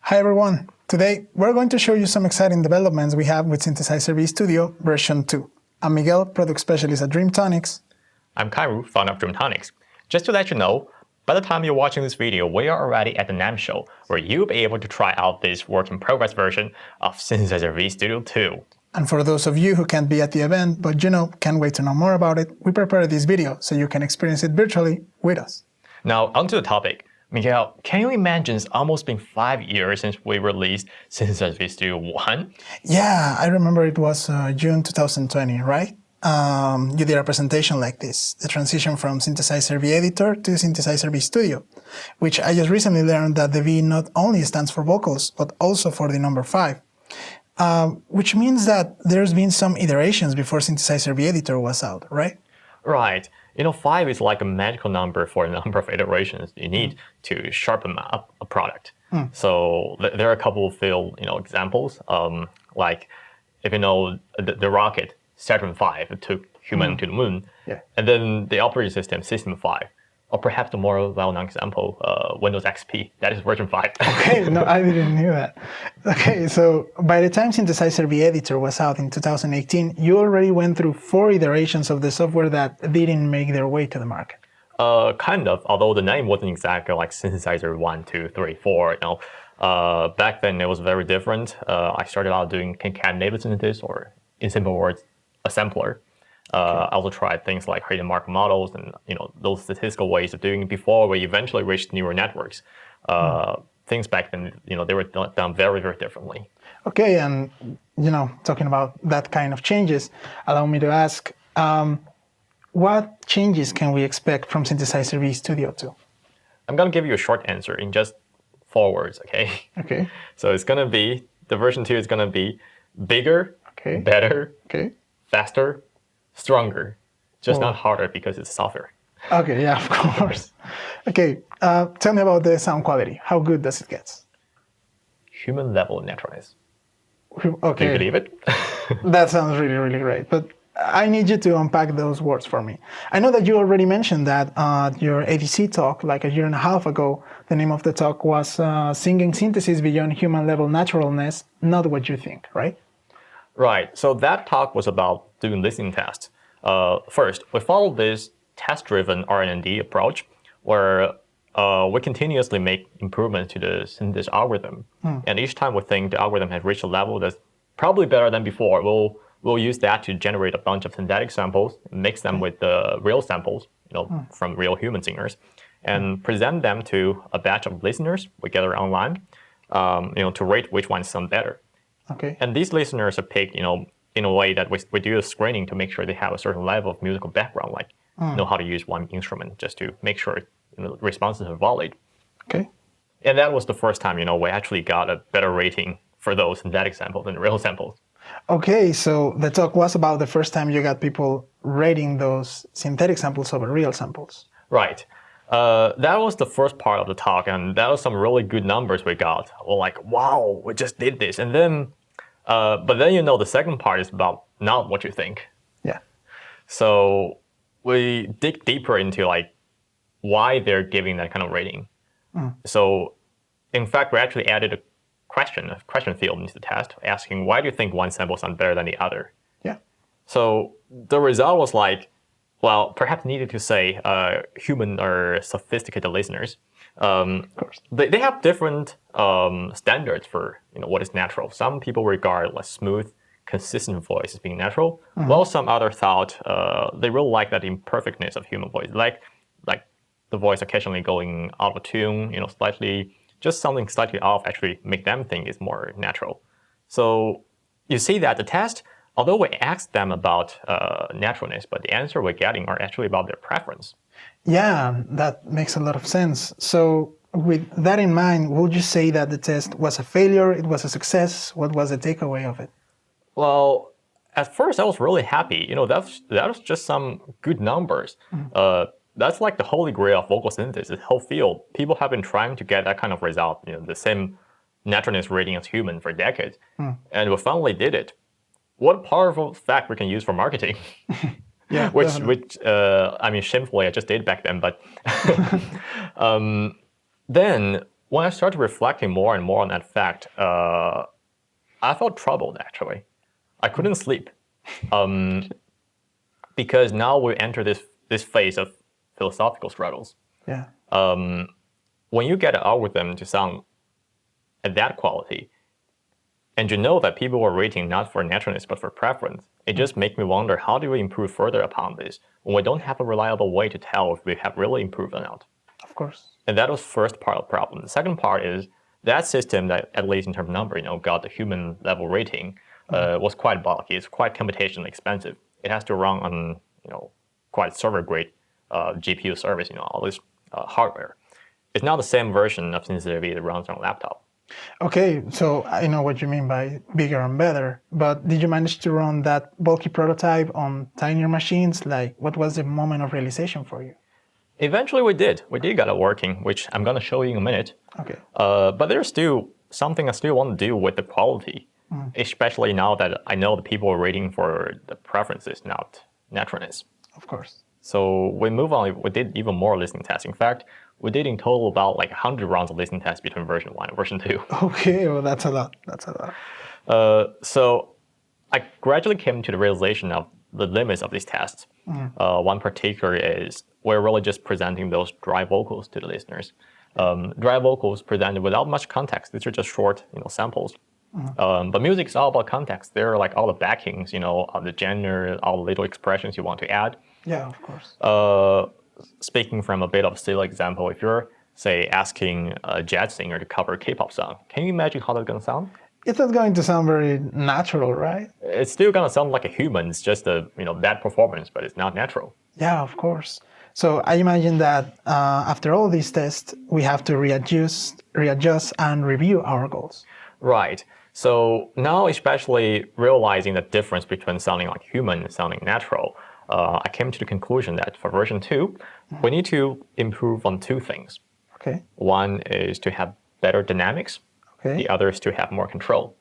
Hi everyone! Today we're going to show you some exciting developments we have with Synthesizer V Studio version 2. I'm Miguel, product specialist at Dreamtonics. I'm Kanru, founder of Dreamtonics. Just to let you know, by the time you're watching this video, we are already at the NAMM show, where you'll be able to try out this work-in-progress version of Synthesizer V Studio 2. And for those of you who can't be at the event, but can't wait to know more about it, we prepared this video so you can experience it virtually with us. Now, onto the topic. Miguel, can you imagine it's almost been 5 years since we released Synthesizer V Studio 1? Yeah, I remember it was June 2020, right? You did a presentation like this, the transition from Synthesizer V Editor to Synthesizer V Studio, which I just recently learned that the V not only stands for vocals, but also for the number 5, which means that there's been some iterations before Synthesizer V Editor was out, right? Right. 5 is like a magical number for a number of iterations you need to sharpen up a product. So there are a couple of field examples, like if you know the rocket Saturn V, it took human to the moon, and then the operating system, System 5, or perhaps the more well-known example, Windows XP, that is version 5. Okay, no, I didn't know that. Okay, so by the time Synthesizer V Editor was out in 2018, you already went through 4 iterations of the software that didn't make their way to the market. Kind of, although the name wasn't exactly like Synthesizer 1, 2, 3, 4. Back then it was very different. I started out doing concatenated synthesis, or in simple words, a sampler. I also tried things like hidden markov models and those statistical ways of doing it before we eventually reached neural networks. Things back then, they were done very, very differently. Okay, and talking about that kind of changes, allow me to ask, what changes can we expect from Synthesizer V Studio 2? I'm going to give you a short answer in just 4 words, okay? Okay. So it's going to be, the version 2 is going to be bigger, better, faster, stronger, just not harder because it's software. Okay, yeah, of course. Okay, tell me about the sound quality. How good does it get? Human level naturalness. Okay. Do you believe it? That sounds really, really great. But I need you to unpack those words for me. I know that you already mentioned that your ADC talk, like a year and a half ago, the name of the talk was Singing Synthesis Beyond Human Level Naturalness, Not What You Think, right? Right. So that talk was about doing listening tests. First, we followed this test-driven R&D approach, where we continuously make improvements to the synthesis algorithm. And each time we think the algorithm has reached a level that's probably better than before, we'll use that to generate a bunch of synthetic samples, mix them with the real samples, from real human singers, and present them to a batch of listeners we gather online, to rate which ones sound better. Okay. And these listeners are picked, in a way that we do a screening to make sure they have a certain level of musical background, like know how to use one instrument, just to make sure responses are valid. Okay. And that was the first time, we actually got a better rating for those synthetic samples than real samples. Okay, so the talk was about the first time you got people rating those synthetic samples over real samples. Right. That was the first part of the talk, and that was some really good numbers we got. We're like, wow, we just did this. And then, but then the second part is about not what you think. Yeah. So we dig deeper into why they're giving that kind of rating. So in fact, we actually added a question field into the test, asking why do you think one sample sounds better than the other? Yeah. So the result was well, perhaps needed to say human or sophisticated listeners. Of course. They have different standards for what is natural. Some people regard smooth, consistent voice as being natural, while some others thought they really like that imperfectness of human voice, like the voice occasionally going out of tune, slightly, just something slightly off actually make them think is more natural. So you see that the test, although we asked them about naturalness, but the answer we're getting are actually about their preference. Yeah, that makes a lot of sense. So with that in mind, would you say that the test was a failure, it was a success? What was the takeaway of it? Well, at first I was really happy. That was just some good numbers. That's like the holy grail of vocal synthesis, the whole field. People have been trying to get that kind of result, the same naturalness rating as human for decades. And we finally did it. What a powerful fact we can use for marketing. Yeah, which I mean, shamefully I just did back then. But then when I started reflecting more and more on that fact, I felt troubled, actually. I couldn't sleep. Because now we enter this phase of philosophical struggles. Yeah. When you get an algorithm to sound at that quality, and you know that people are rating not for naturalness but for preference, it just makes me wonder, how do we improve further upon this when we don't have a reliable way to tell if we have really improved or not? Of course. And that was first part of the problem. The second part is that system that, at least in terms of number, got the human level rating was quite bulky. It's quite computationally expensive. It has to run on quite server grade GPU service, all this hardware. It's not the same version of Synthesizer V that runs on a laptop. Okay, so I know what you mean by bigger and better, but did you manage to run that bulky prototype on tinier machines? Like, what was the moment of realization for you? Eventually we did. We did get it working, which I'm going to show you in a minute. Okay. But there's still something I still want to do with the quality, especially now that I know the people are rating for the preferences, not naturalness. Of course. So we move on. We did even more listening tests. In fact, we did in total about 100 rounds of listening tests between version 1 and version 2. Okay, well, that's a lot. That's a lot. So I gradually came to the realization of the limits of these tests. One particular is we're really just presenting those dry vocals to the listeners. Dry vocals presented without much context. These are just short, samples. But music is all about context. There are all the backings, of the genre, all the little expressions you want to add. Yeah, of course. Speaking from a bit of a silly example, if you're, say, asking a jazz singer to cover a K-pop song, can you imagine how that's going to sound? It's not going to sound very natural, right? It's still going to sound like a human. It's just a that performance, but it's not natural. Yeah, of course. So I imagine that after all these tests, we have to readjust and review our goals. Right. So now, especially realizing the difference between sounding like human and sounding natural, I came to the conclusion that for version 2, we need to improve on two things. Okay. One is to have better dynamics. Okay. The other is to have more control.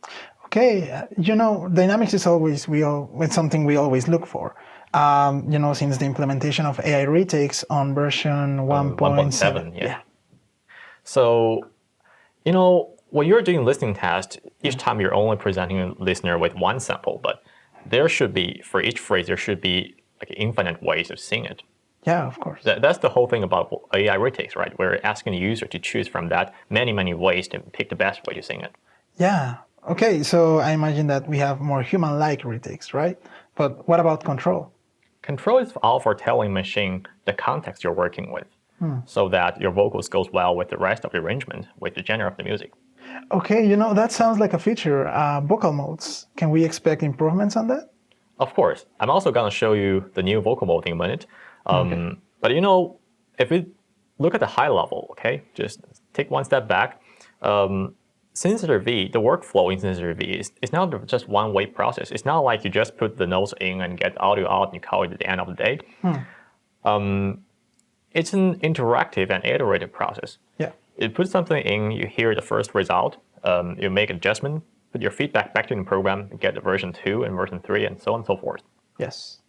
Okay. Dynamics is always it's something we always look for. Since the implementation of AI Retakes on version 1.7. Yeah. So, when you're doing listening tests, each time you're only presenting a listener with one sample, but there should be, for each phrase, there should be infinite ways of seeing it. Yeah, of course. That's the whole thing about AI retakes, right? We're asking the user to choose from that many ways to pick the best way to sing it. Yeah. Okay, so I imagine that we have more human-like retakes, right? But what about control? Control is all for telling machine the context you're working with, so that your vocals goes well with the rest of the arrangement, with the genre of the music. Okay, that sounds like a feature. Vocal modes. Can we expect improvements on that? Of course. I'm also going to show you the new vocal mode in a minute. Okay. But if we look at the high level, okay, just take one step back. Synthesizer V, the workflow in Synthesizer V is not just one-way process. It's not like you just put the notes in and get audio out and you call it at the end of the day. It's an interactive and iterative process. Yeah. You put something in, you hear the first result, you make adjustment, put your feedback back to the program, get the version 2 and version 3 and so on and so forth. Yes.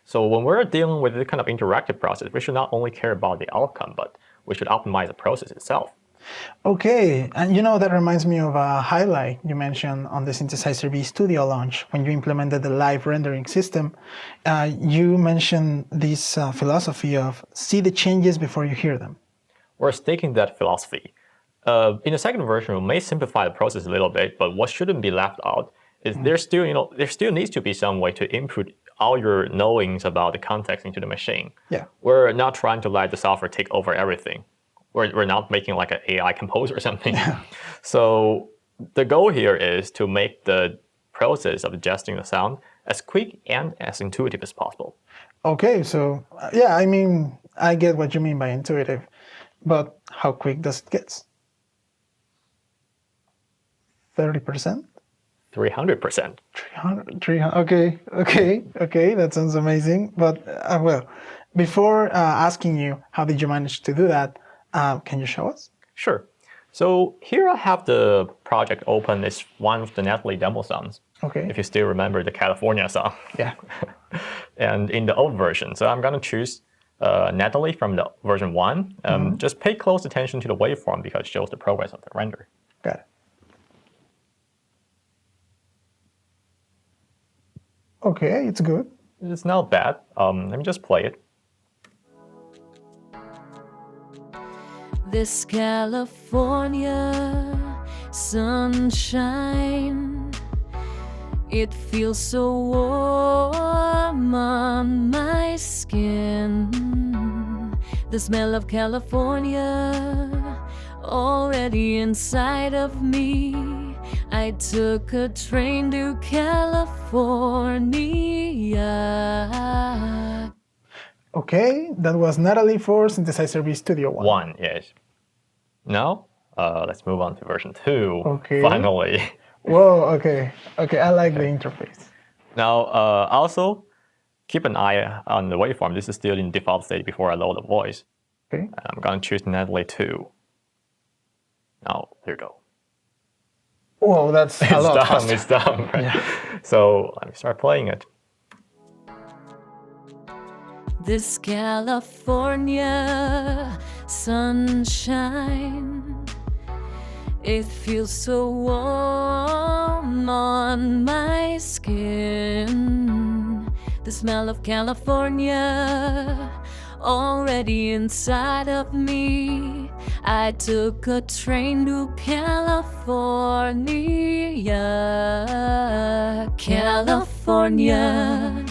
So when we're dealing with this kind of interactive process, we should not only care about the outcome, but we should optimize the process itself. Okay, and that reminds me of a highlight you mentioned on the Synthesizer V Studio launch. When you implemented the live rendering system, you mentioned this philosophy of see the changes before you hear them. We're sticking to that philosophy. In the second version, we may simplify the process a little bit, but what shouldn't be left out is there still needs to be some way to input all your knowings about the context into the machine. Yeah. We're not trying to let the software take over everything. We're not making like an AI composer or something. Yeah. So the goal here is to make the process of adjusting the sound as quick and as intuitive as possible. Okay, so yeah, I mean, I get what you mean by intuitive, but how quick does it get? 30%? 300%. 300, okay, that sounds amazing. But well, before asking you how did you manage to do that, can you show us? Sure. So here I have the project open. It's one of the Natalie demo songs. Okay. If you still remember the California song. Yeah. And in the old version. So I'm going to choose Natalie from the version 1. Just pay close attention to the waveform because it shows the progress of the render. Got it. Okay, it's good. It's not bad. Let me just play it. This California sunshine, it feels so warm on my skin. The smell of California already inside of me. I took a train to California. Okay, that was Natalie for Synthesizer V Studio 1. Yes. Now, let's move on to version 2. Okay. Finally. Whoa, okay. Okay, I like the interface. Now, also, keep an eye on the waveform. This is still in default state before I load the voice. Okay. I'm going to choose Natalie 2. Now, here we go. Whoa, that's a lot faster. It's done. Right? Yeah. So let me start playing it. This California sunshine, it feels so warm on my skin. The smell of California already inside of me. I took a train to California. California,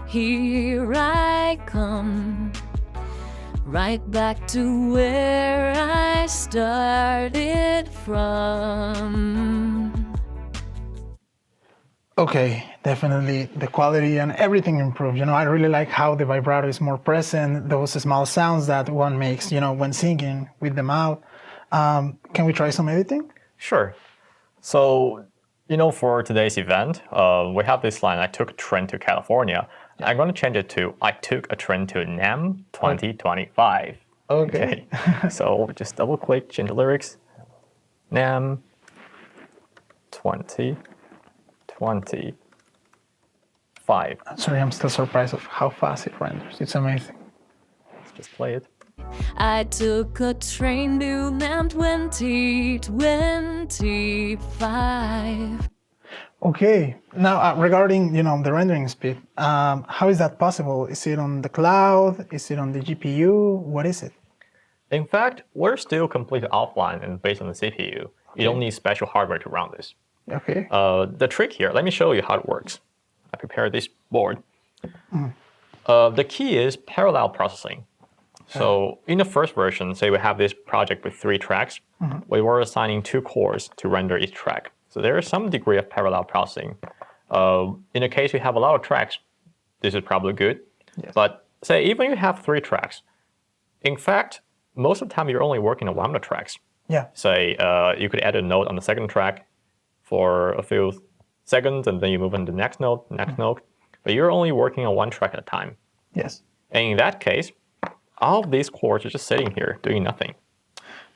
here I come, right back to where I started from. Okay, definitely the quality and everything improved. You know, I really like how the vibrato is more present, those small sounds that one makes, you know, when singing with the mouth. Can we try some editing? Sure. So, you know, for today's event, we have this line, I took a train to California. I'm going to change it to, I took a train to NAMM 2025. Okay. So just double click, change the lyrics. NAMM 2025. Sorry, I'm still surprised of how fast it renders. It's amazing. Let's just play it. I took a train to NAMM 2025. Okay. Now, regarding, you know, the rendering speed, how is that possible? Is it on the cloud? Is it on the GPU? What is it? In fact, we're still completely offline and based on the CPU. You don't need special hardware to run this. Okay. The trick here, let me show you how it works. I prepared this board. The key is parallel processing. So in the first version, say we have this project with 3 tracks, we were assigning 2 cores to render each track. So there is some degree of parallel processing. In the case you have a lot of tracks, this is probably good. Yes. But say even you have 3 tracks, in fact, most of the time you're only working on 1 of the tracks. Yeah. Say you could add a note on the second track for a few seconds, and then you move on to the next note, note. But you're only working on 1 track at a time. Yes. And in that case, all of these cores are just sitting here doing nothing.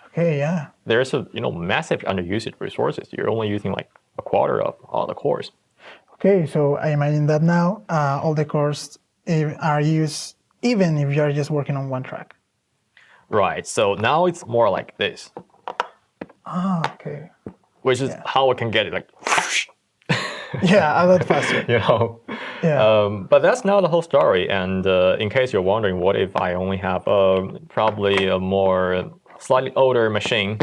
Okay, yeah. There's a massive underused resources. You're only using like a quarter of all the cores. Okay, so I imagine that now all the cores are used even if you're just working on 1 track. Right. So now it's more like this. Okay. Which is how I can get it like. Yeah, a lot faster. Yeah. But that's not the whole story. And in case you're wondering, what if I only have probably a more slightly older machine?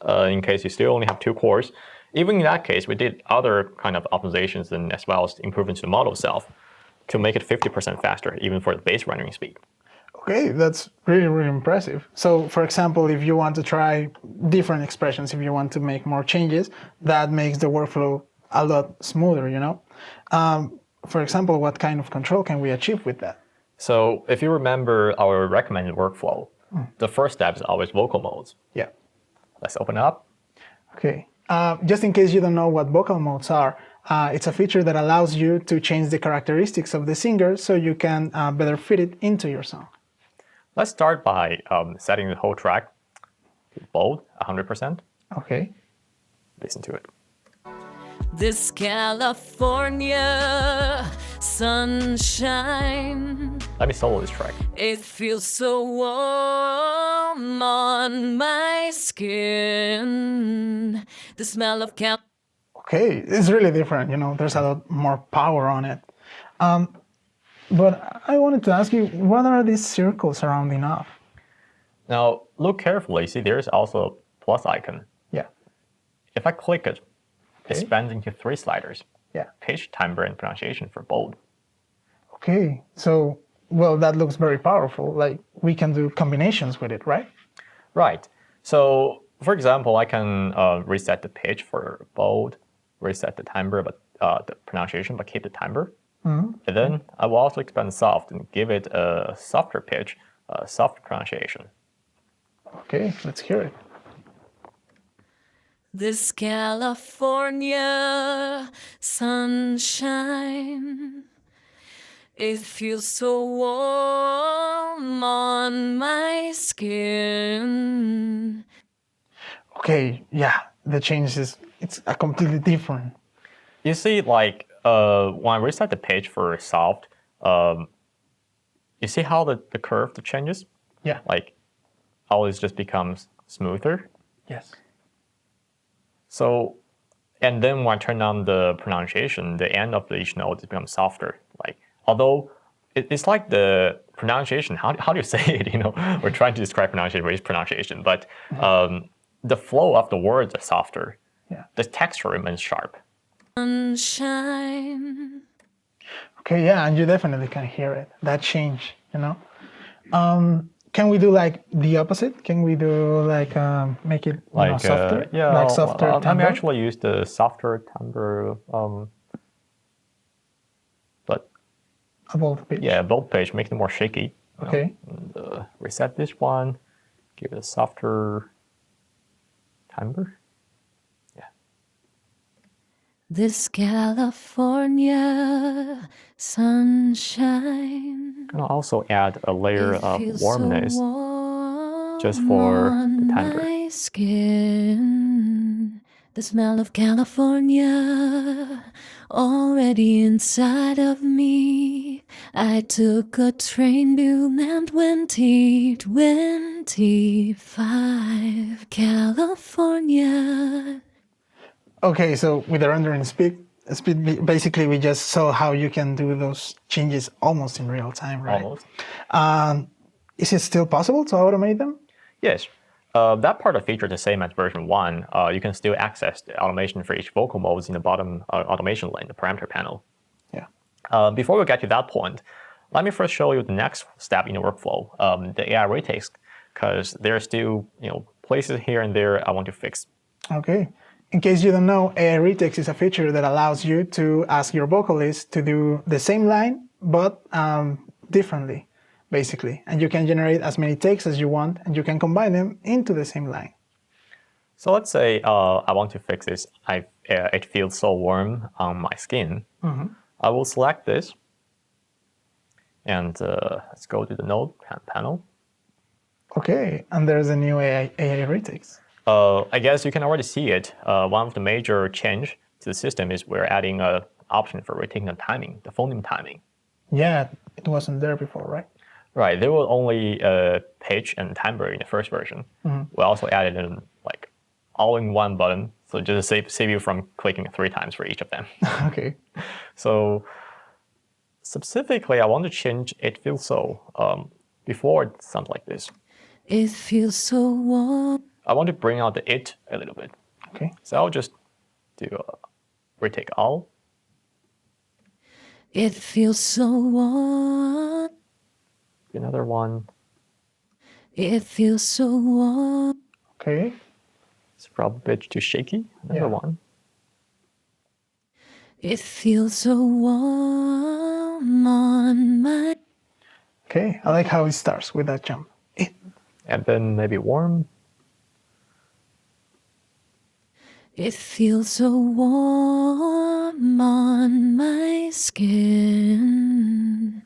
In case you still only have 2 cores. Even in that case, we did other kind of optimizations and as well as improvements to the model itself to make it 50% faster, even for the base rendering speed. Okay, that's really, really impressive. So, for example, if you want to try different expressions, if you want to make more changes, that makes the workflow a lot smoother, you know? For example, what kind of control can we achieve with that? So if you remember our recommended workflow, the first step is always vocal modes. Yeah. Let's open up. Okay. Just in case you don't know what vocal modes are, it's a feature that allows you to change the characteristics of the singer so you can better fit it into your song. Let's start by setting the whole track to bold, 100%. Okay. Listen to it. This California sunshine, Let me solo this track. it feels so warm on my skin. The smell of Cal. Okay, it's really different, you know, there's a lot more power on it. But I wanted to ask you, what are these circles surrounding off? Now, look carefully. See, there's also a plus icon. Yeah, If I click it, it Okay. spans into 3 sliders. yeah. Pitch, timbre, and pronunciation for bold. Okay, so, well, that looks very powerful. Like, we can do combinations with it, right? Right. So, for example, I can reset the pitch for bold, reset the timbre, but the pronunciation, but keep the timbre. And then I will also expand soft and give it a softer pitch, a soft pronunciation. Okay, let's hear it. This California sunshine, it feels so warm on my skin. Okay, yeah, the change is, it's a completely different. You see, like, when I reset the pitch for soft, you see how the curve changes? Yeah, Like, how it just becomes smoother. yes. So, and then when I turn on the pronunciation, the end of each note becomes softer. Like, although it's like the pronunciation. How do you say it? You know, we're trying to describe pronunciation with pronunciation, but the flow of the words are softer. Yeah. The texture remains sharp. Sunshine. Okay, yeah, and you definitely can hear it, that change, you know? Can we do like the opposite? Can we do like, make it you know, softer? Yeah, like softer let me timbre? actually use the softer timbre. But A bold pitch. yeah, bold pitch makes it more shaky. You know? Okay. And, reset this one, give it a softer timbre. This California sunshine. I'm gonna also add a layer It of feels warmness so warm just for on the timbre. my skin. The smell of California already inside of me. I took a train to NAMM 2025, California. Okay, so with the rendering speed, basically we just saw how you can do those changes almost in real time, right? Almost. Is it still possible to automate them? Yes. That part of the feature is the same as version 1. You can still access the automation for each vocal modes in the bottom automation lane, the parameter panel. Yeah. Before we get to that point, let me first show you the next step in the workflow, the AI retakes, because there are still places here and there I want to fix. Okay. In case you don't know, AI Retakes is a feature that allows you to ask your vocalist to do the same line, but differently, basically. And you can generate as many takes as you want, and you can combine them into the same line. So let's say I want to fix this. It feels so warm on my skin. I will select this, and let's go to the node panel. Okay, and there's a new AI Retakes. I guess you can already see it. One of the major change to the system is we're adding an option for retaking the timing, the phoneme timing. Yeah, it wasn't there before, right? Right, there was only pitch and timbre in the first version. We also added in like all-in-one button, so just to save you from clicking 3 times for each of them. Okay. So specifically, I want to change it feels so. Before it sounds like this. It feels so warm. I want to bring out the it a little bit. Okay. So I'll just do retake all. It feels so warm. Another one. It feels so warm. Okay. It's probably a bit too shaky. Another one. It feels so warm on my. Okay, I like how it starts with that jump. It. And then maybe warm. It feels so warm on my skin.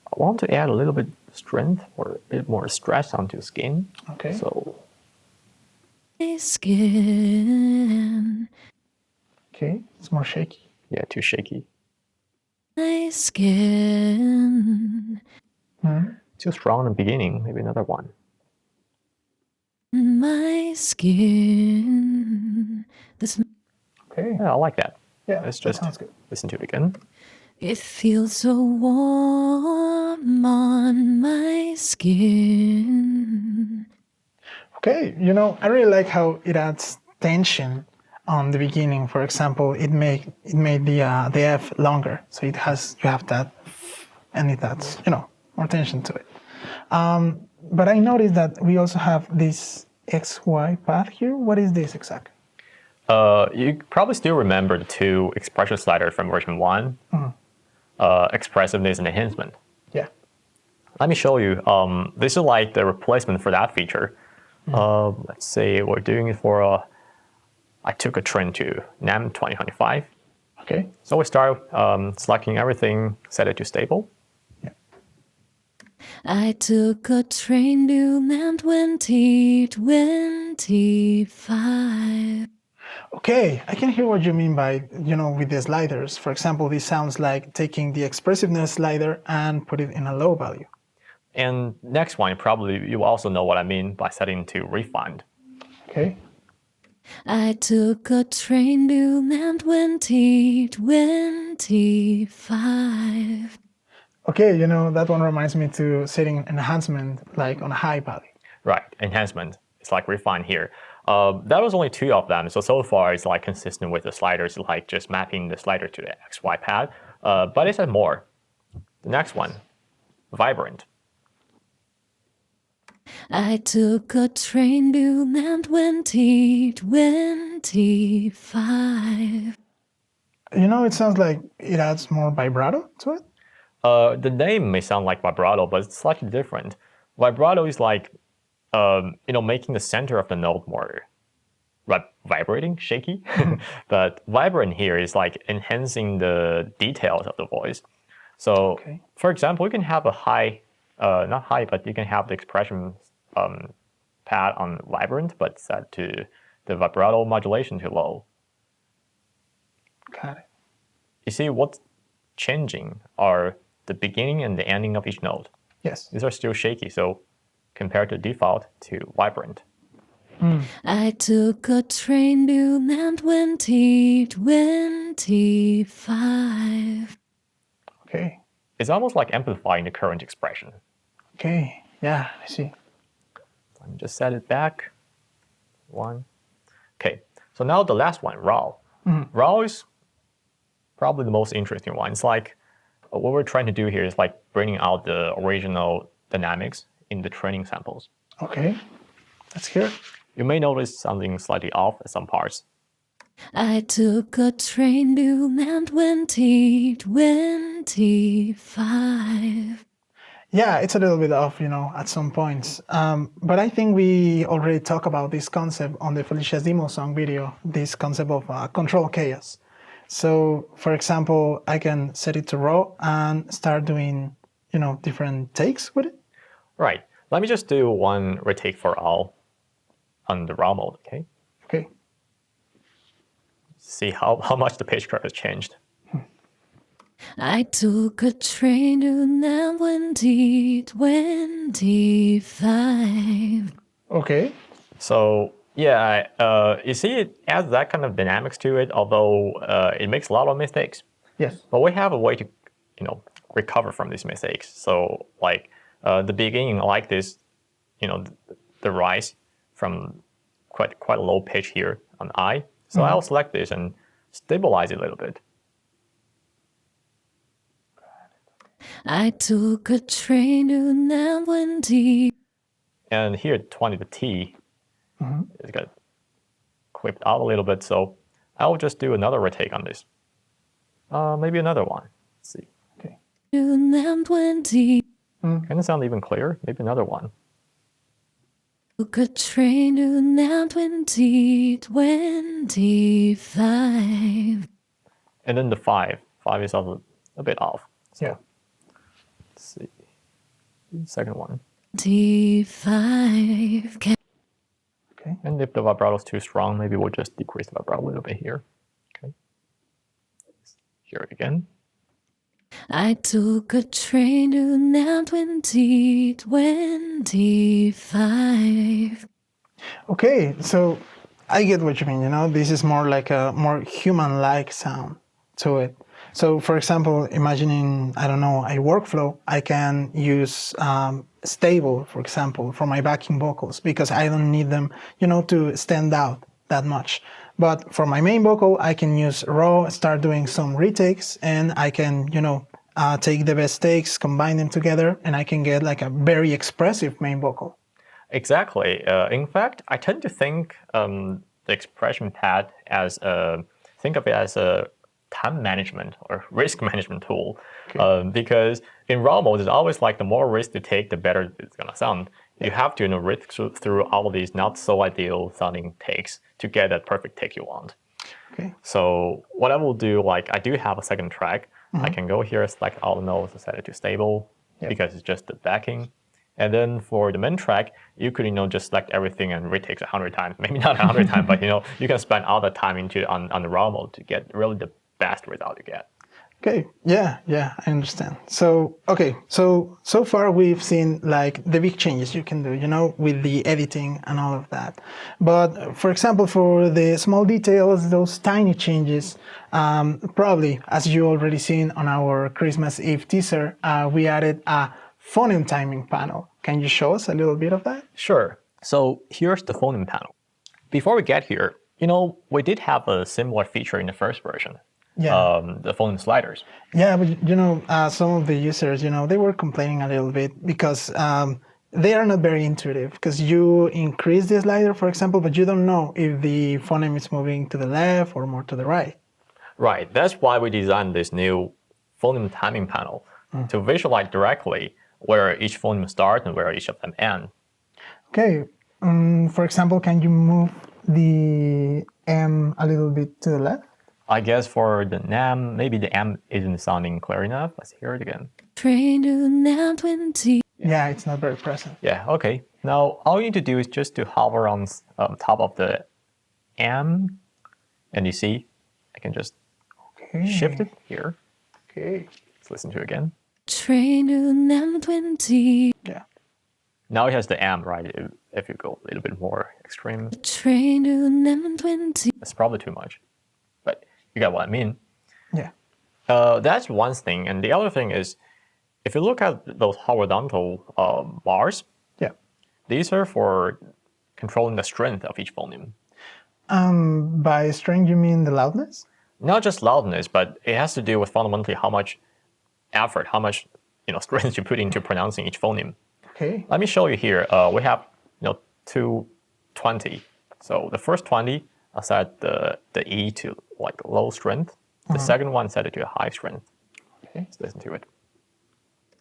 I want to add a little bit strength or a bit more stress onto the skin. Okay. So My skin. Okay, It's more shaky. Yeah, too shaky. My skin. Too strong in the beginning. Maybe another one. My skin. This. Okay. Yeah, I like that. Yeah, Let's that just sounds good. listen to it again. It feels so warm on my skin. Okay, you know, I really like how it adds tension on the beginning. For example, it made the F longer, so you have that, and it adds more tension to it. But I noticed that we also have this XY path here. What is this exactly? You probably still remember the two expression sliders from version 1, expressiveness and enhancement. Yeah. Let me show you. This is like the replacement for that feature. Let's say we're doing it for, I took a train to NAMM 2025. Okay. So we start selecting everything, set it to stable. I took a train to NAMM 2025. Okay, I can hear what you mean by, with the sliders. For example, this sounds like taking the expressiveness slider and put it in a low value. And next one, probably you also know what I mean by setting to refined. Okay. I took a train to NAMM 2025. Okay, that one reminds me to setting enhancement like on a high value. Right, enhancement. It's like refined here. That was only 2 of them. So far it's like consistent with the sliders, like just mapping the slider to the XY pad. But it said more. The next one, vibrant. I took a train to NAMM 2025. It sounds like it adds more vibrato to it. The name may sound like vibrato, but it's slightly different. Vibrato is like, making the center of the note more vibrating, shaky. But vibrant here is like enhancing the details of the voice. So, for example, you can have a high, not high, but you can have the expression pad on vibrant, but set to the vibrato modulation to low. Got it. You see what's changing are the beginning and the ending of each note. Yes. These are still shaky, so compared to default to vibrant. I took a train to NAMM 2025. Okay. It's almost like amplifying the current expression. Okay. Yeah, I see. Let me just set it back. 1. Okay. So now the last one, raw. Raw is probably the most interesting one. It's like what we're trying to do here is like bringing out the original dynamics in the training samples. Okay. Let's hear it. You may notice something slightly off at some parts. I took a train to NAMM 2025. Yeah, it's a little bit off, at some points. But I think we already talked about this concept on the Felicia's demo song video, this concept of control chaos. So, for example, I can set it to raw and start doing, different takes with it. Right. Let me just do one retake for all on the raw mode, okay? Okay. See how much the pitch curve has changed. I took a train to NAMM 2025. Okay. So yeah, you see it adds that kind of dynamics to it, although it makes a lot of mistakes. Yes. But we have a way to, recover from these mistakes. So like the beginning like this, the rise from quite a low pitch here on I. So I'll select this and stabilize it a little bit. I took a train to NAMM 20. And here 20, the T is got clipped out a little bit. So I'll just do another retake on this. Maybe another one. Let's see. Okay. To NAMM 20. Can it sound even clearer? Maybe another one. Took a train to NAMM 2025. And then the 5. 5 is also a bit off. So, yeah. Let's see. Second one. 25. Okay. And if the vibrato is too strong, maybe we'll just decrease the vibrato a little bit here. Okay. Hear it again. I took a train to NAMM 2025. Okay, so I get what you mean. This is more like a more human-like sound to it. So, for example, imagining, I don't know, a workflow, I can use stable, for example, for my backing vocals because I don't need them, to stand out that much. But for my main vocal, I can use raw, start doing some retakes, and I can, take the best takes, combine them together, and I can get like a very expressive main vocal. Exactly. In fact, I tend to think the expression pad as think of it as a time management or risk management tool. Okay. Because in raw mode, it's always like the more risk you take, the better it's gonna sound. You have to risk through all of these not so ideal sounding takes to get that perfect take you want. Okay. So what I will do, like I do have a second track. I can go here, select all nodes, and set it to stable because it's just the backing. And then for the main track, you could just select everything and retakes 100 times. Maybe not 100 times, but you can spend all the time on the raw mode to get really the best result you get. Okay, yeah, I understand. So, okay, so far we've seen like the big changes you can do, with the editing and all of that. But for example, for the small details, those tiny changes, probably as you already seen on our Christmas Eve teaser, we added a phoneme timing panel. Can you show us a little bit of that? Sure. So here's the phoneme panel. Before we get here, we did have a similar feature in the first version. Yeah. The phoneme sliders. Yeah, but some of the users, they were complaining a little bit because they are not very intuitive. Because you increase the slider, for example, but you don't know if the phoneme is moving to the left or more to the right. Right. That's why we designed this new phoneme timing panel to visualize directly where each phoneme starts and where each of them end. Okay. For example, can you move the M a little bit to the left? I guess for the NAMM, maybe the M isn't sounding clear enough. Let's hear it again. Train to NAMM 20. Yeah, it's not very present. Yeah, okay. Now, all you need to do is just to hover on top of the M, and you see, I can just shift it here. Okay. Let's listen to it again. Train to NAMM 20. Yeah. Now it has the M, right? If you go a little bit more extreme. Train to NAMM 20. That's probably too much. But you got what I mean. Yeah. That's one thing. And the other thing is, if you look at those horizontal bars, Yeah. these are for controlling the strength of each phoneme. By strength, you mean the loudness? Not just loudness, but it has to do with fundamentally how much effort, how much strength you put into pronouncing each phoneme. Okay. Let me show you here. We have 220. So the first 20, I set the E to like low strength. The second one set it to a high strength. Okay. Let's listen to it.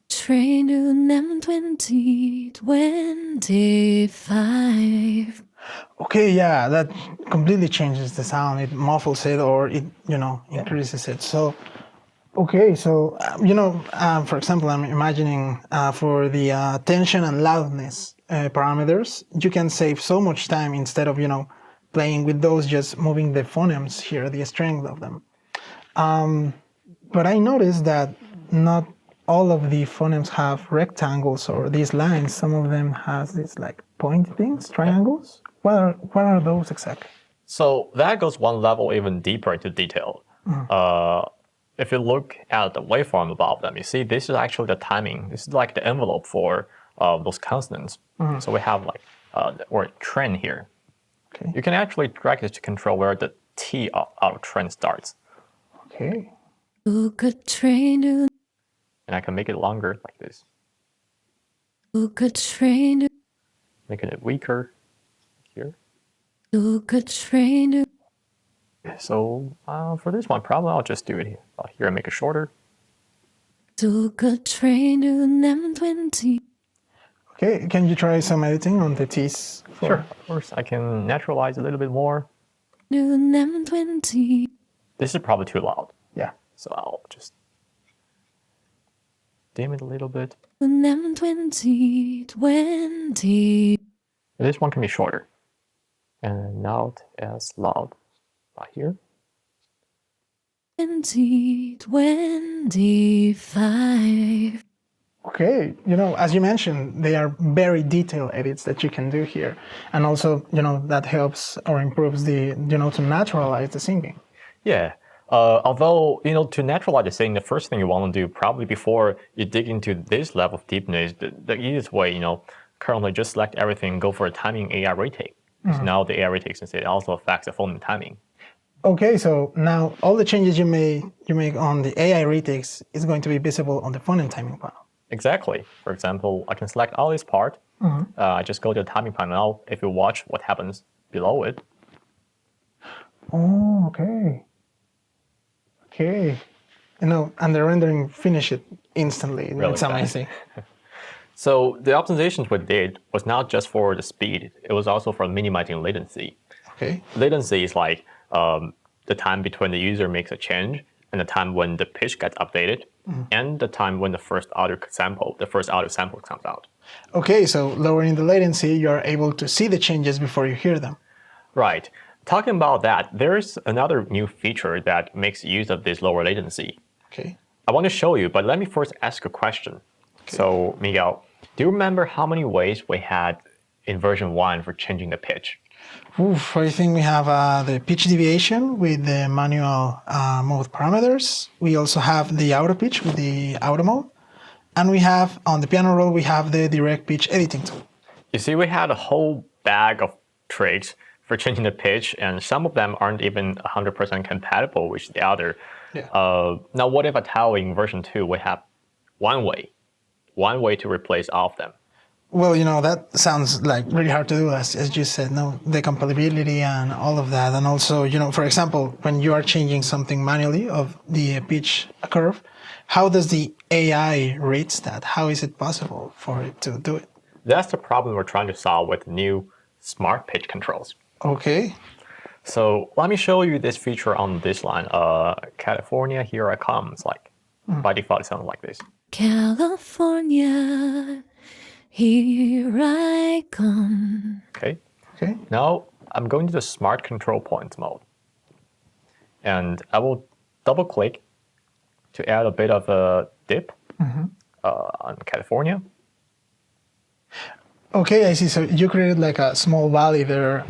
Train to NAMM 2025. Okay, yeah, that completely changes the sound. It muffles it or it, increases it. So, okay, so, for example, I'm imagining for the tension and loudness parameters, you can save so much time instead of, playing with those, just moving the phonemes here, the strength of them. But I noticed that not all of the phonemes have rectangles or these lines. Some of them has these like point things, triangles. What are those exactly? So that goes one level even deeper into detail. If you look at the waveform above them, you see this is actually the timing. This is like the envelope for those consonants. So we have like or trend here. Okay. You can actually drag this to control where the T of our trend starts. Okay. Took a train to. And I can make it longer like this. Took a train to. Making it weaker here. Took a train to. So for this one, probably I'll just do it here. Here and make it shorter. Took a train to NAMM 20. Okay, can you try some editing on the T's? Sure, of course. I can naturalize a little bit more. To NAMM 20. This is probably too loud. Yeah. So I'll just dim it a little bit. To NAMM 2020. This one can be shorter. And not as loud. Right here. 2025. Okay, as you mentioned, they are very detailed edits that you can do here. And also, that helps or improves the, to naturalize the singing. Yeah. Although, to naturalize the singing, the first thing you want to do probably before you dig into this level of deepness, the easiest way, currently just select everything, go for a timing AI retake. Because now the AI retakes, it also affects the phoneme timing. Okay, so now all the changes you make on the AI retakes is going to be visible on the phoneme timing panel. Exactly. For example, I can select all this part. I just go to the timing panel. If you watch what happens below it. Oh, okay. Okay. And the rendering finish it instantly. Really It's fast. amazing. So the optimizations we did was not just for the speed. It was also for minimizing latency. Okay. Latency is like the time between the user makes a change and the time when the pitch gets updated, and the time when the first audio sample comes out. Okay, so lowering the latency, you are able to see the changes before you hear them. Right. Talking about that, there's another new feature that makes use of this lower latency. Okay. I want to show you, but let me first ask a question. Okay. So, Miguel, do you remember how many ways we had in version 1 for changing the pitch? Oof, I think we have the pitch deviation with the manual mode parameters. We also have the auto pitch with the auto mode. And we have, on the piano roll, we have the direct pitch editing tool. You see, we had a whole bag of tricks for changing the pitch, and some of them aren't even 100% compatible with the other. Yeah. Now, what if I tell in version 2 we have one way to replace all of them? Well, that sounds like really hard to do, as you said, the compatibility and all of that. And also, for example, when you are changing something manually of the pitch curve, how does the AI reads that? How is it possible for it to do it? That's the problem we're trying to solve with new smart pitch controls. Okay. So let me show you this feature on this line. California, here I come. It's like, by default, it sounds like this. California, here I come. Okay. Okay. Now I'm going to the smart control points mode. And I will double click to add a bit of a dip on California. Okay, I see. So you created like a small valley there.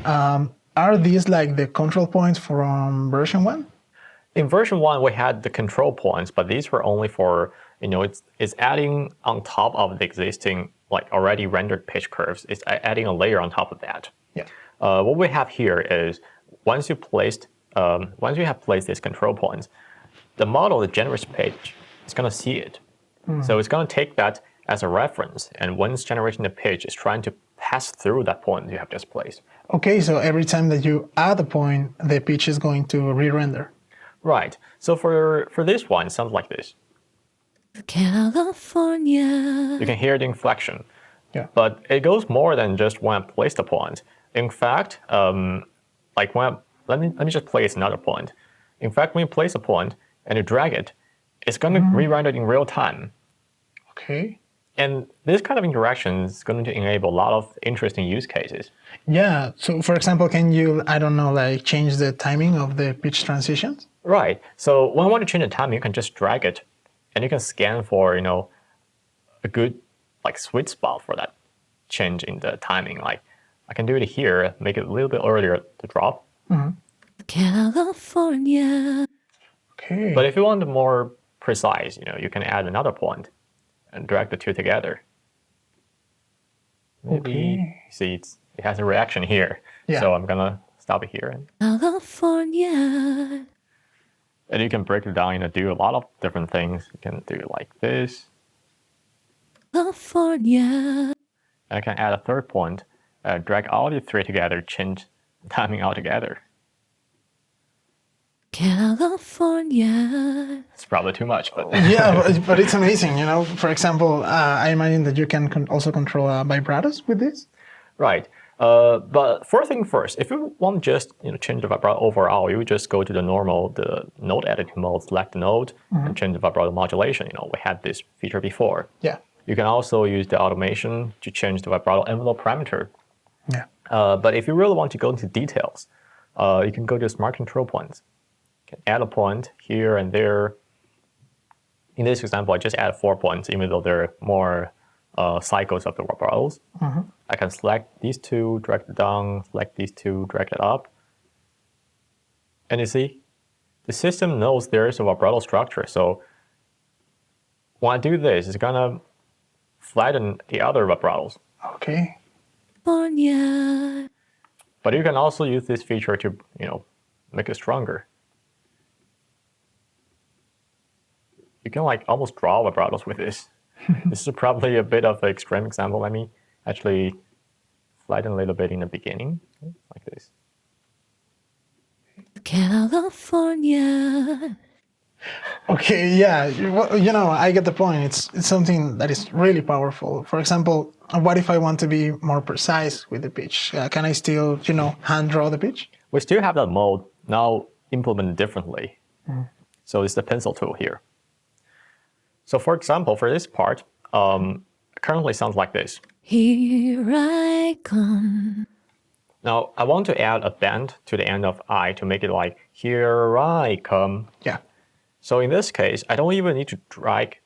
Are these like the control points from version 1? In version 1, we had the control points, but these were only for, it's adding on top of the existing, like already rendered pitch curves. It's adding a layer on top of that. Yeah. What we have here is once you have placed these control points, the model that generates pitch is going to see it. So it's going to take that as a reference, and when it's generating the pitch, it's trying to pass through that point you have just placed. Okay, so every time that you add a point, the pitch is going to re-render. Right. So for this one, it sounds like this. California. You can hear the inflection. Yeah. But it goes more than just when I place the point. In fact, like let me just place another point. In fact, when you place a point and you drag it, it's going to re-render in real time. Okay. And this kind of interaction is going to enable a lot of interesting use cases. Yeah. So, for example, can you, I don't know, like change the timing of the pitch transitions? Right. So when I want to change the timing, you can just drag it, and you can scan for a good like sweet spot for that change in the timing. Like I can do it here, make it a little bit earlier to drop. California. Okay. But if you want it more precise, you can add another point and drag the two together. Maybe see it has a reaction here. Yeah. So I'm gonna stop it here. California. And you can break it down and do a lot of different things. You can do it like this. California. And I can add a third point, drag all the three together, change the timing altogether. California. It's probably too much, but Yeah, but it's amazing. For example, I imagine that you can also control vibratos with this. Right. But first thing first, if you want to just change the vibrato overall, you would just go to the node editing mode, select the node, and change the vibrato modulation. We had this feature before. Yeah. You can also use the automation to change the vibrato envelope parameter. Yeah. But if you really want to go into details, you can go to smart control points. can add a point here and there. In this example, I just add 4 points, even though there are more cycles of the vibratos. I can select these two, drag it down, select these two, drag it up. And you see, the system knows there is a vibrato structure. So when I do this, it's gonna flatten the other vibratos. Okay. California. But you can also use this feature to, make it stronger. You can like almost draw vibratos with this. This is probably a bit of an extreme example. Let me actually flatten a little bit in the beginning, like this. California. Okay, yeah, I get the point. It's something that is really powerful. For example, what if I want to be more precise with the pitch? Can I still, hand draw the pitch? We still have that mode, now implemented differently. So it's the pencil tool here. So for example, for this part, currently sounds like this. Here I come. Now, I want to add a bend to the end of I to make it like, here I come. Yeah. So in this case, I don't even need to drag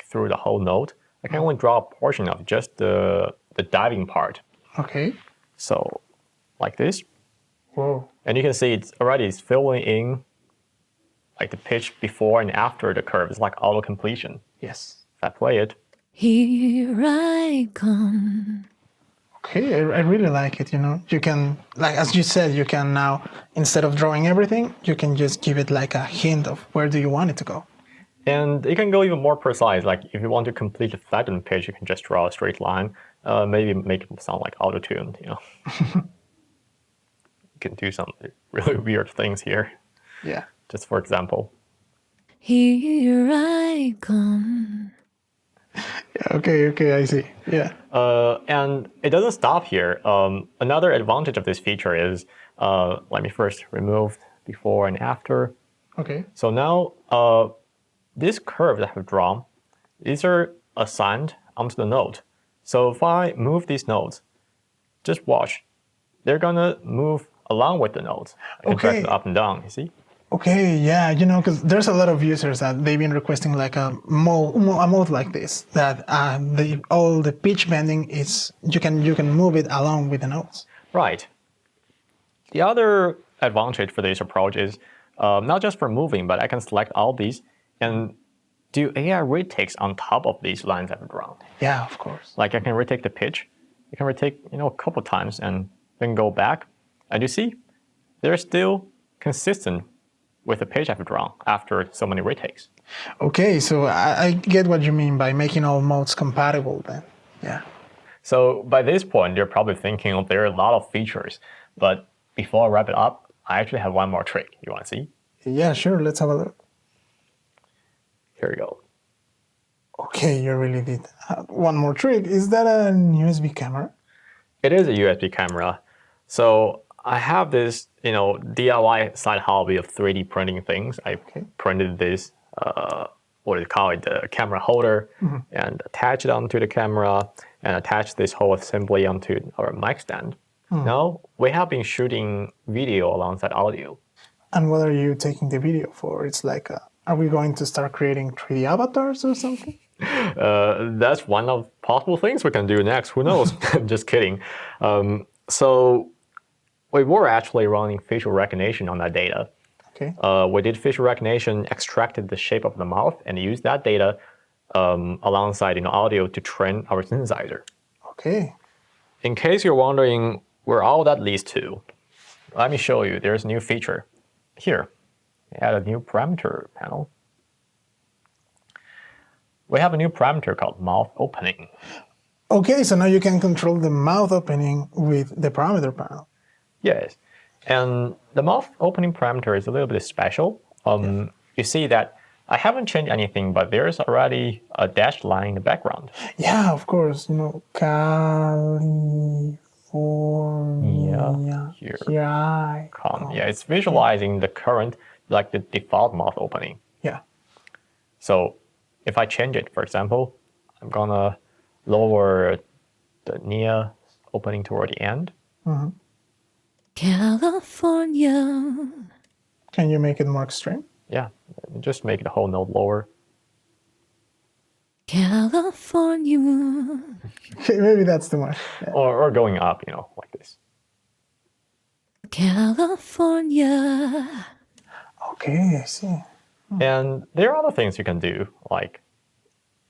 through the whole note. I can only draw a portion of just the diving part. Okay. So like this. Whoa. And you can see it's already filling in like the pitch before and after the curve. It's like auto completion. Yes. If I play it. Here I come. Okay, I really like it, You can, like as you said, you can now, instead of drawing everything, you can just give it like a hint of where do you want it to go. And it can go even more precise. Like if you want to complete a flattened pitch, you can just draw a straight line. Maybe make it sound like auto-tuned, You can do some really weird things here. Yeah. Just for example. Here I come. Yeah, okay, I see. Yeah. And it doesn't stop here. Another advantage of this feature is, let me first remove before and after. Okay. So now these curves that I've drawn, these are assigned onto the note. So if I move these notes, just watch. They're gonna move along with the notes. I can drag it up and down, you see? Okay, yeah, because there's a lot of users that they've been requesting like a mode like this, that all the pitch bending is, you can move it along with the notes. Right. The other advantage for this approach is not just for moving, but I can select all these and do AI retakes on top of these lines I've drawn. Yeah, of course. Like I can retake the pitch, I can retake a couple times and then go back, and you see, they're still consistent with the pitch I've drawn after so many retakes. Okay, so I get what you mean by making all modes compatible then. Yeah. So by this point, you're probably thinking, oh, there are a lot of features, but before I wrap it up, I actually have one more trick. You want to see? Yeah, sure. Let's have a look. Here we go. Okay, you really did. One more trick. Is that a USB camera? It is a USB camera. So I have this, DIY side hobby of 3D printing things. I printed this, what do you call it, the camera holder, and attach it onto the camera, and attach this whole assembly onto our mic stand. Now, we have been shooting video alongside audio. And what are you taking the video for? It's like, are we going to start creating 3D avatars or something? That's one of possible things we can do next. Who knows? Just kidding. So we were actually running facial recognition on that data. Okay. We did facial recognition, extracted the shape of the mouth, and used that data alongside audio to train our synthesizer. Okay. In case you're wondering where all that leads to, let me show you. There's a new feature. Here, we add a new parameter panel. We have a new parameter called mouth opening. Okay, so now you can control the mouth opening with the parameter panel. Yes, and the mouth opening parameter is a little bit special. You see that I haven't changed anything, but there's already a dashed line in the background. Yeah, of course. California. Here. Here I come. Yeah, it's visualizing the current, like the default mouth opening. Yeah. So if I change it, for example, I'm gonna lower the near opening toward the end. California. Can you make it more extreme? Yeah, just make the whole note lower. California. Okay, maybe that's too much. Yeah. Or going up, like this. California. Okay, I see. And there are other things you can do, like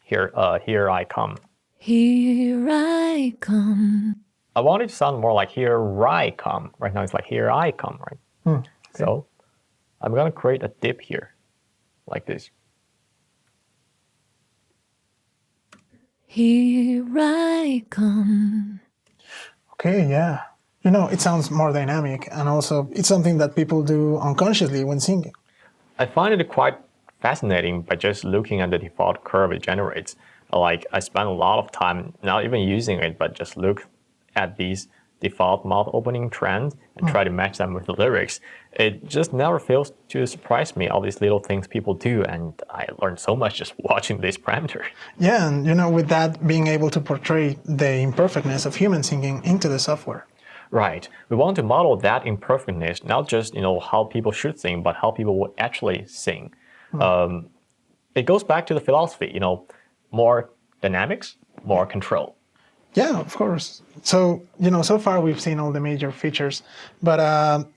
here I come. Here I come. I want it to sound more like here I come. Right now it's like here I come, right? Okay. So I'm gonna create a dip here, like this. Here I come. Okay, yeah. It sounds more dynamic, and also it's something that people do unconsciously when singing. I find it quite fascinating by just looking at the default curve it generates. Like I spend a lot of time not even using it, but just look at these default mouth opening trends and try to match them with the lyrics. It just never fails to surprise me, all these little things people do, and I learned so much just watching this parameter. Yeah, and with that being able to portray the imperfectness of human singing into the software. Right. We want to model that imperfectness, not just how people should sing, but how people would actually sing. It goes back to the philosophy, more dynamics, more control. Yeah, of course. So, so far we've seen all the major features, but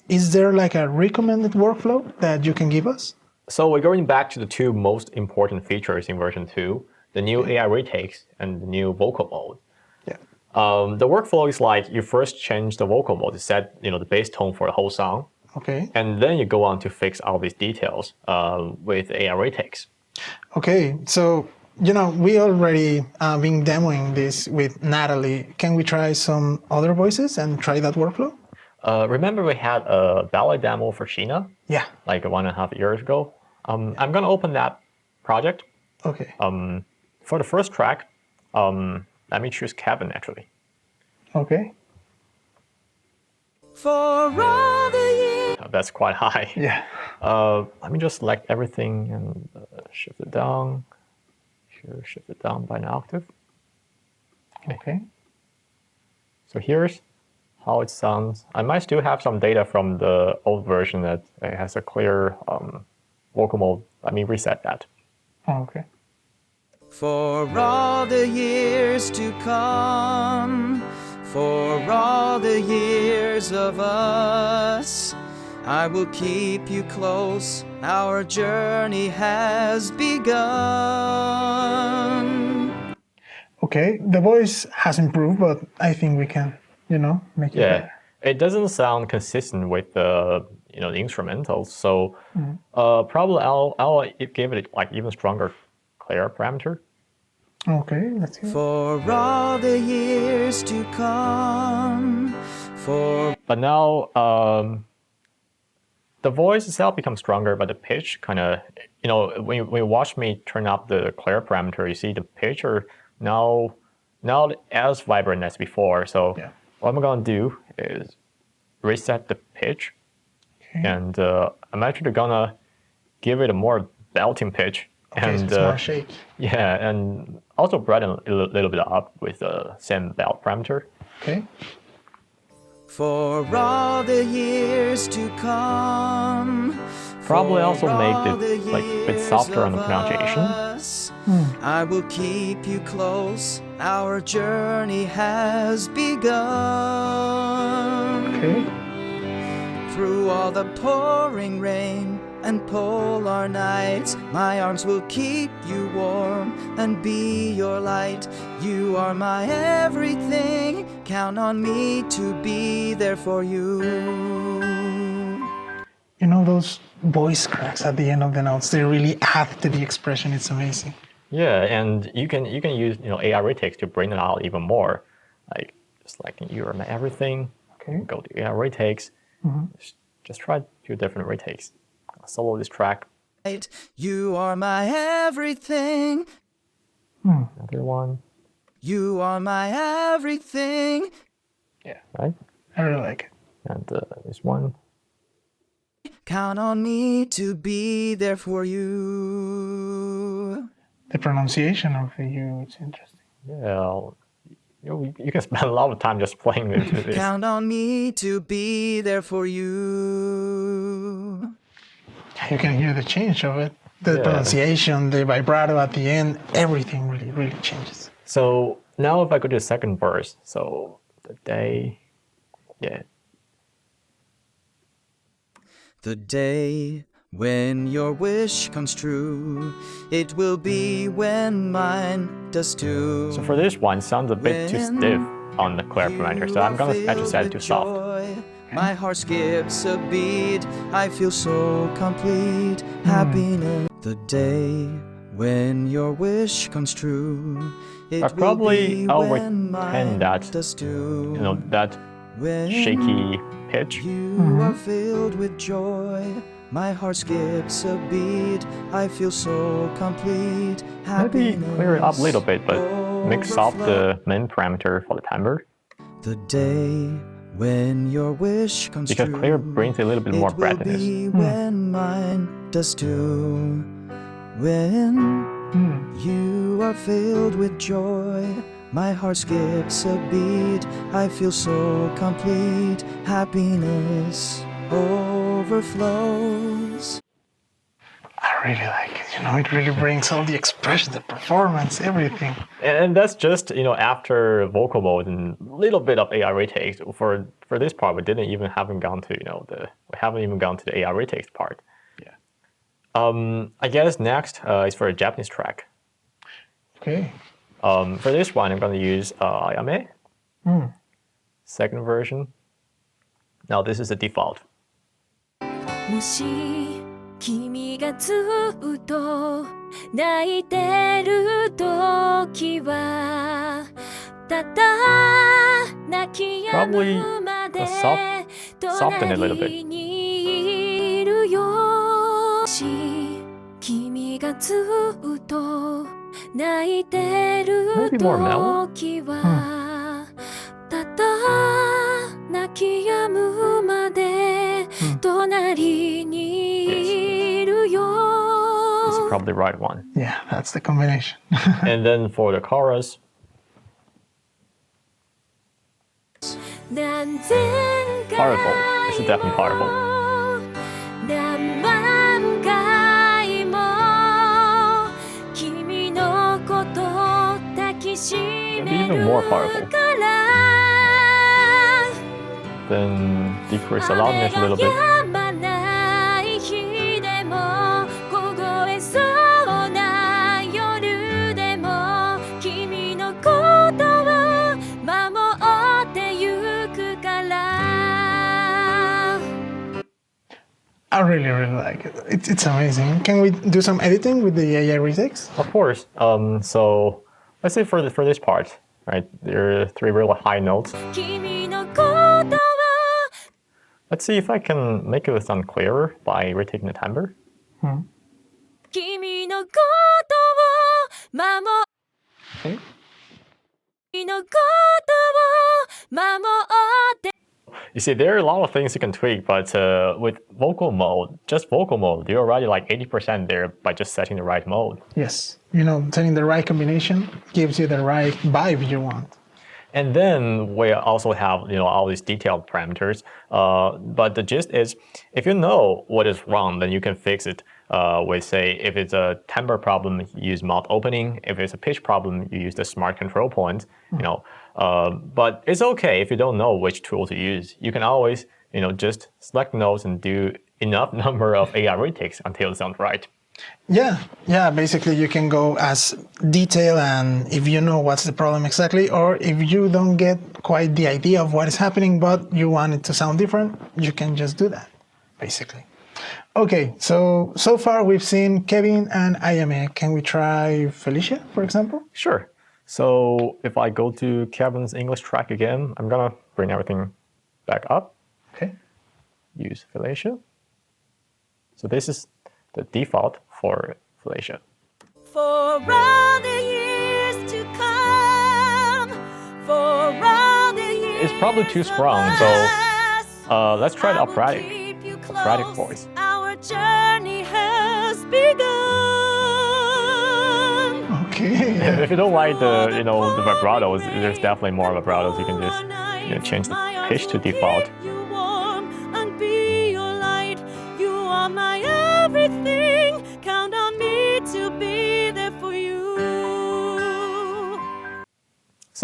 is there like a recommended workflow that you can give us? So we're going back to the two most important features in version 2, the new AI Retakes and the new vocal mode. Yeah. The workflow is like you first change the vocal mode to set the bass tone for the whole song. Okay. And then you go on to fix all these details with AI Retakes. Okay, so we already been demoing this with Natalie. Can we try some other voices and try that workflow? Remember we had a ballet demo for Sheena? Yeah. Like 1.5 years ago. I'm gonna open that project. Okay. For the first track, let me choose Kevin actually. Okay. For all the years. That's quite high. Yeah. Let me just select everything and shift it down. Here, shift it down by an octave. Okay. So here's how it sounds. I might still have some data from the old version that it has a clear vocal mode. Let me reset that. Okay. For all the years to come, for all the years of us, I will keep you close, our journey has begun. Okay, the voice has improved, but I think we can, make it better. It doesn't sound consistent with the the instrumentals, so probably I'll give it like even stronger clear parameter. Okay, let's hear it. For all the years to come, for... But now the voice itself becomes stronger, but the pitch kind of, when you watch me turn up the clear parameter, you see the pitch are now not as vibrant as before. So what I'm going to do is reset the pitch, and I'm actually going to give it a more belting pitch. Okay, and so it's more shaky. Yeah, and also brighten a little bit up with the same belt parameter. Okay. For all the years to come, probably also make it like a bit softer on the pronunciation. I will keep you close, our journey has begun. Okay. Through all the pouring rain and polar nights, my arms will keep you warm and be your light. You are my everything, count on me to be there for you. Those voice cracks at the end of the notes, they really add to the expression. It's amazing. Yeah, and you can use AI retakes to bring it out even more. Like just like you are my everything. Okay. Go to AI retakes. Just try a few different retakes. Solo this track. You are my everything. Another one. You are my everything. Yeah, right. I really like it. And this one. Count on me to be there for you. The pronunciation of the U, it's interesting. Yeah, you can spend a lot of time just playing with this. Count on me to be there for you. You can hear the change of it. The pronunciation, the vibrato at the end, everything really, really changes. So now if I go to the second verse, so the day, yeah. The day when your wish comes true, it will be when mine does too. So for this one, sounds a bit too stiff on the clear parameter, so I'm gonna actually set it to soft. My heart skips a beat, I feel so complete, happiness. The day when your wish comes true, it I'll will be when pretend mine that, does too. that When shaky pitch. you are filled with joy, my heart skips a beat, I feel so complete, Maybe clear it up a little bit, but make soft overflow. the min parameter for the timbre. The day when your wish comes Because true, clear brings a little bit more it will breathiness. be when mine does too. When you are filled with joy, my heart skips a beat, I feel so complete, happiness overflows. I really like it. It really brings all the expression, the performance, everything. And that's just, after vocal mode and a little bit of AI retakes. For this part, we haven't gone to, we haven't even gone to the AI retakes part. Yeah. I guess next is for a Japanese track. Okay. For this one, I'm going to use Ayame, second version. Now this is the default. もし君がずっと泣いてる時はただ泣き止むまで soften it a little bit. 隣にいるよもし君がずっと泣いてる時はただ泣き止むまで隣にいるよ This is probably the right one. Yeah, that's the combination. And then for the chorus, powerful. This is definitely powerful. Maybe even more powerful. Then decrease the loudness a little bit. I really, really like it. It's amazing. Can we do some editing with the AI retakes? Of course. So let's say for this part, right? There are 3 really high notes. Let's see if I can make it sound clearer by retaking the timbre. Okay. You see, there are a lot of things you can tweak, but with vocal mode, just vocal mode, you're already like 80% there by just setting the right mode. Yes. Setting the right combination gives you the right vibe you want. And then we also have all these detailed parameters. But the gist is, if you know what is wrong, then you can fix it. With say, if it's a timbre problem, you use mouth opening. If it's a pitch problem, you use the smart control point. But it's okay if you don't know which tool to use. You can always just select notes and do enough number of AI retakes until it sounds right. Yeah. Basically, you can go as detailed, and if you know what's the problem exactly, or if you don't get quite the idea of what is happening, but you want it to sound different, you can just do that, basically. Okay, so far we've seen Kevin and Ayame. Can we try Felicia, for example? Sure. So if I go to Kevin's English track again, I'm gonna bring everything back up. Okay. Use Felicia. So this is the default for Felicia. For all the years to come, for all the years It's probably too strong, so let's try the operatic voice. Our journey has begun. Okay. If you don't like the the vibratos, there's definitely more vibratos. You can just change the pitch to default. You warm and be your light. You are my everything.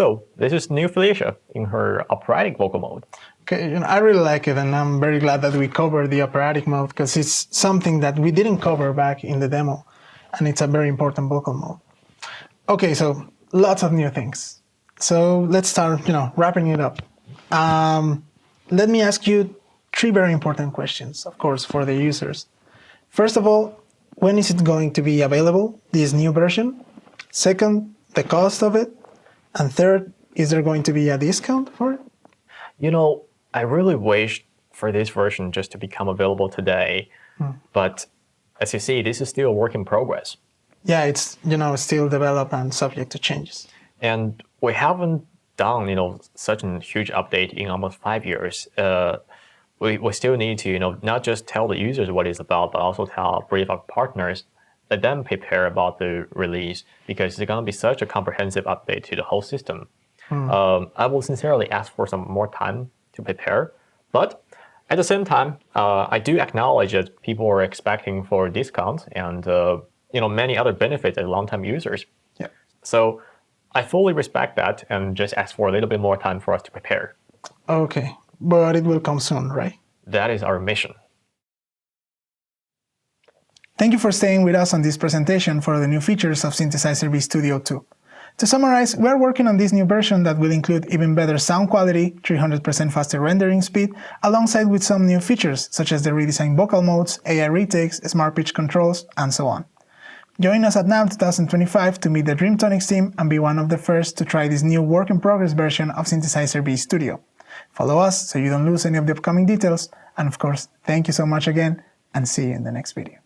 So this is new Felicia in her operatic vocal mode. Okay, I really like it, and I'm very glad that we covered the operatic mode because it's something that we didn't cover back in the demo, and it's a very important vocal mode. Okay, so lots of new things. So let's start, wrapping it up. Let me ask you 3 very important questions, of course, for the users. First of all, when is it going to be available, this new version? Second, the cost of it. And third, is there going to be a discount for it? I really wish for this version just to become available today. But as you see, this is still a work in progress. Yeah, it's, still developed and subject to changes. And we haven't done, such a huge update in almost 5 years. We still need to, not just tell the users what it's about, but also brief our partners, let them prepare about the release, because it's going to be such a comprehensive update to the whole system. I will sincerely ask for some more time to prepare, but at the same time, I do acknowledge that people are expecting for discounts and many other benefits as long-time users. Yeah. So I fully respect that and just ask for a little bit more time for us to prepare. Okay, but it will come soon, right? That is our mission. Thank you for staying with us on this presentation for the new features of Synthesizer V Studio 2. To summarize, we are working on this new version that will include even better sound quality, 300% faster rendering speed, alongside with some new features such as the redesigned vocal modes, AI retakes, smart pitch controls, and so on. Join us at NAMM 2025 to meet the Dreamtonics team and be one of the first to try this new work-in-progress version of Synthesizer V Studio. Follow us so you don't lose any of the upcoming details, and of course, thank you so much again, and see you in the next video.